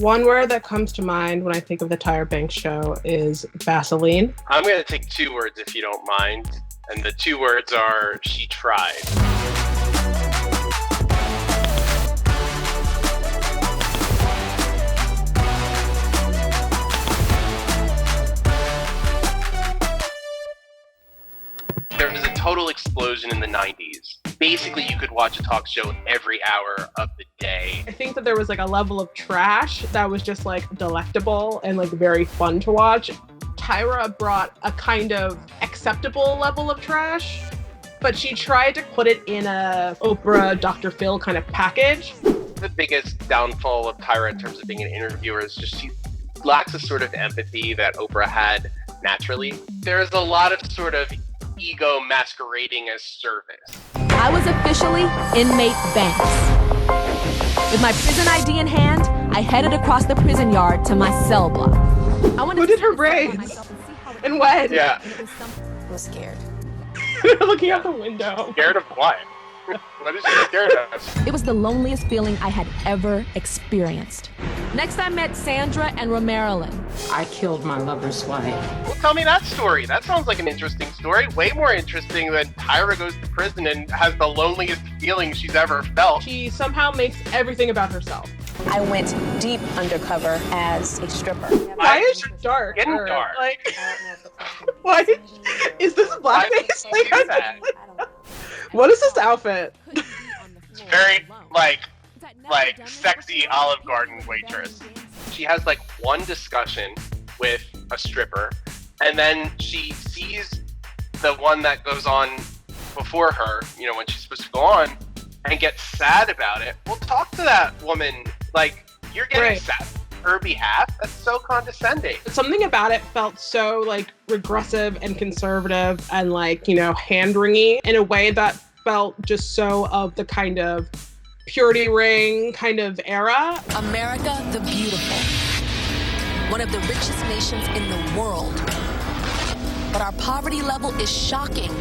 One word that comes to mind when I think of the Tyra Banks Show is Vaseline. I'm going to take 2 words if you don't mind. And the 2 words are, she tried. There was a total explosion in the 90s. Basically, you could watch a talk show every hour of the day. I think that there was like a level of trash that was just like delectable and like very fun to watch. Tyra brought a kind of acceptable level of trash, but she tried to put it in a Oprah, Dr. Phil kind of package. The biggest downfall of Tyra in terms of being an interviewer is just she lacks a sort of empathy that Oprah had naturally. There's a lot of sort of ego masquerading as service. I was officially inmate Banks. With my prison ID in hand, I headed across the prison yard to my cell block. Who did her braids? And when? Yeah. I was scared. Looking out the window. Scared of what? What is she scared of? It was the loneliest feeling I had ever experienced. Next, I met Sandra and Romarilyn. I killed my lover's wife. Well, tell me that story. That sounds like an interesting story. Way more interesting than Tyra goes to prison and has the loneliest feeling she's ever felt. She somehow makes everything about herself. I went deep undercover as a stripper. Why is it dark? Getting dark. Like, why is this blackface? Why do that? What is this outfit? It's very like sexy Olive Garden waitress. She has like one discussion with a stripper, and then she sees the one that goes on before her, you know, when she's supposed to go on, and gets sad about it. Well, talk to that woman. Like, you're getting sad on her behalf. That's so condescending. Something about it felt so like regressive and conservative and like, you know, hand-wringy in a way that felt just so of the kind of purity ring kind of era. America the Beautiful. One of the richest nations in the world. But our poverty level is shocking.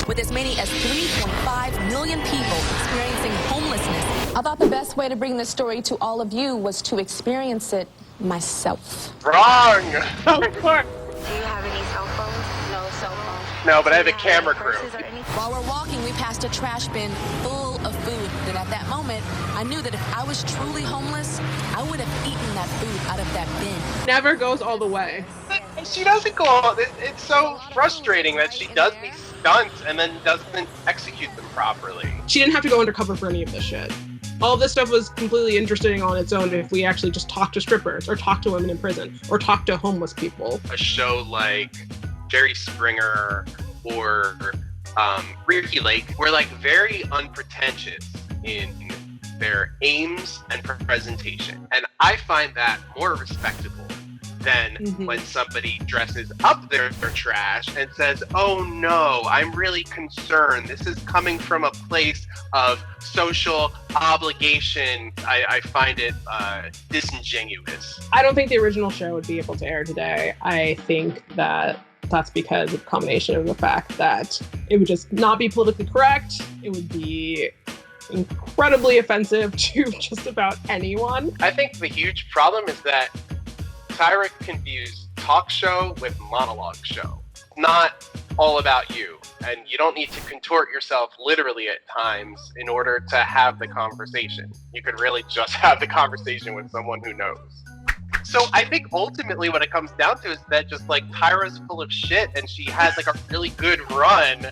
With as many as 3.5 million people experiencing homelessness. I thought the best way to bring this story to all of you was to experience it myself. Wrong! Of course. Do you have any cell phones? No cell phones. No, but I have Do a you camera any crew. purses or anything? While we're walking, we passed a trash bin full of food. And at that moment, I knew that if I was truly homeless, I would have eaten that food out of that bin. Never goes all the way. She doesn't go on. It's so frustrating that she does these stunts and then doesn't execute them properly. She didn't have to go undercover for any of this shit. All this stuff was completely interesting on its own if we actually just talked to strippers or talked to women in prison or talked to homeless people. A show like Jerry Springer or Ricky Lake were like very unpretentious in their aims and presentation. And I find that more respectable than when somebody dresses up their trash and says, oh no, I'm really concerned. This is coming from a place of social obligation. I find it disingenuous. I don't think the original show would be able to air today. I think that that's because of the combination of the fact that it would just not be politically correct. It would be incredibly offensive to just about anyone. I think the huge problem is that Tyra confused talk show with monologue show. It's not all about you, and you don't need to contort yourself literally at times in order to have the conversation. You could really just have the conversation with someone who knows. So I think ultimately what it comes down to is that just like Tyra's full of shit and she has like a really good run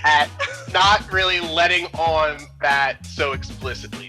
at not really letting on that so explicitly.